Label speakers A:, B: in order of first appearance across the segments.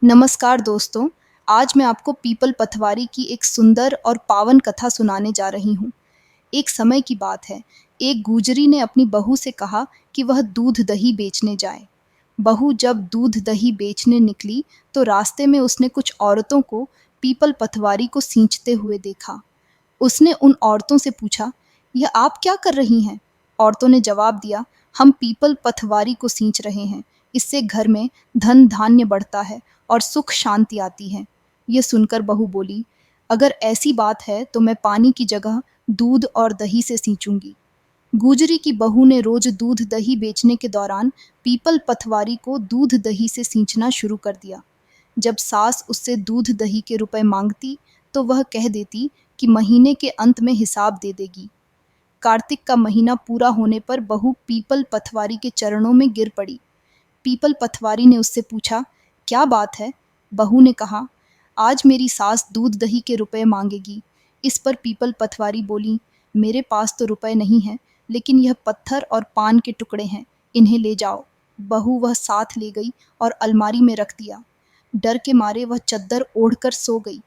A: नमस्कार दोस्तों, आज मैं आपको पीपल पथवारी की एक सुंदर और पावन कथा सुनाने जा रही हूँ। एक समय की बात है, एक गुजरी ने अपनी बहू से कहा कि वह दूध दही बेचने जाए। बहू जब दूध दही बेचने निकली तो रास्ते में उसने कुछ औरतों को पीपल पथवारी को सींचते हुए देखा। उसने उन औरतों से पूछा, यह आप क्या कर रही हैं? औरतों ने जवाब दिया, हम पीपल पथवारी को सींच रहे हैं। इससे घर में धन धान्य बढ़ता है और सुख शांति आती है। ये सुनकर बहू बोली, अगर ऐसी बात है तो मैं पानी की जगह दूध और दही से सींचूंगी। गुजरी की बहू ने रोज दूध दही बेचने के दौरान पीपल पथवारी को दूध दही से सींचना शुरू कर दिया। जब सास उससे दूध दही के रुपए मांगती तो वह कह देती कि महीने के अंत में हिसाब दे देगी। कार्तिक का महीना पूरा होने पर बहू पीपल पथवारी के चरणों में गिर पड़ी। पीपल पथवारी ने उससे पूछा, क्या बात है? बहू ने कहा, आज मेरी सास दूध दही के रुपए मांगेगी। इस पर पीपल पथवारी बोली, मेरे पास तो रुपए नहीं हैं, लेकिन यह पत्थर और पान के टुकड़े हैं, इन्हें ले जाओ। बहू वह साथ ले गई और अलमारी में रख दिया। डर के मारे वह चद्दर ओढ़कर सो गई।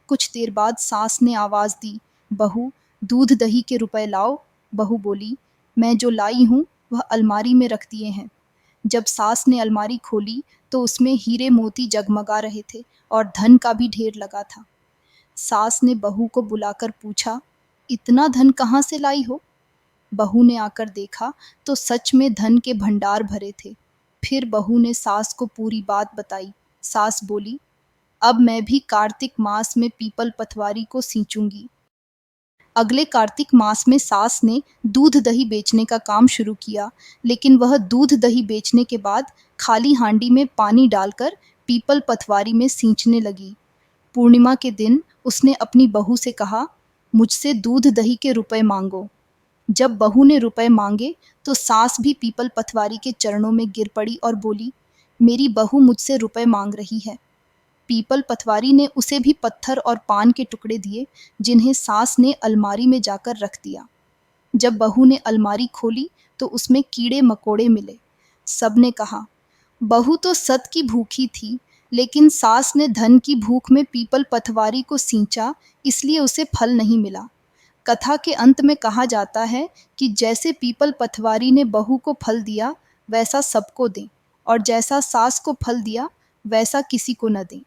A: कुछ देर बाद सास ने आवाज दी, बहू दूध दही के रुपए लाओ। बहू बोली, मैं जो लाई हूँ वह अलमारी में रख दिए हैं। जब सास ने अलमारी खोली तो उसमें हीरे मोती जगमगा रहे थे और धन का भी ढेर लगा था। सास ने बहू को बुलाकर पूछा, इतना धन कहाँ से लाई हो? बहू ने आकर देखा तो सच में धन के भंडार भरे थे। फिर बहू ने सास को पूरी बात बताई। सास बोली, अब मैं भी कार्तिक मास में पीपल पथवारी को सींचूंगी। अगले कार्तिक मास में सास ने दूध दही बेचने का काम शुरू किया, लेकिन वह दूध दही बेचने के बाद खाली हांडी में पानी डालकर पीपल पथवारी में सींचने लगी। पूर्णिमा के दिन उसने अपनी बहू से कहा, मुझसे दूध दही के रुपए मांगो। जब बहू ने रुपए मांगे तो सास भी पीपल पथवारी के चरणों में गिर पड़ी और बोली, मेरी बहू मुझसे रुपए मांग रही है। पीपल पथवारी ने उसे भी पत्थर और पान के टुकड़े दिए, जिन्हें सास ने अलमारी में जाकर रख दिया। जब बहू ने अलमारी खोली तो उसमें कीड़े मकोड़े मिले। सबने कहा, बहू तो सत की भूखी थी, लेकिन सास ने धन की भूख में पीपल पथवारी को सींचा, इसलिए उसे फल नहीं मिला। कथा के अंत में कहा जाता है कि जैसे पीपल पथवारी ने बहू को फल दिया, वैसा सबको दें, और जैसा सास को फल दिया, वैसा किसी को न दें।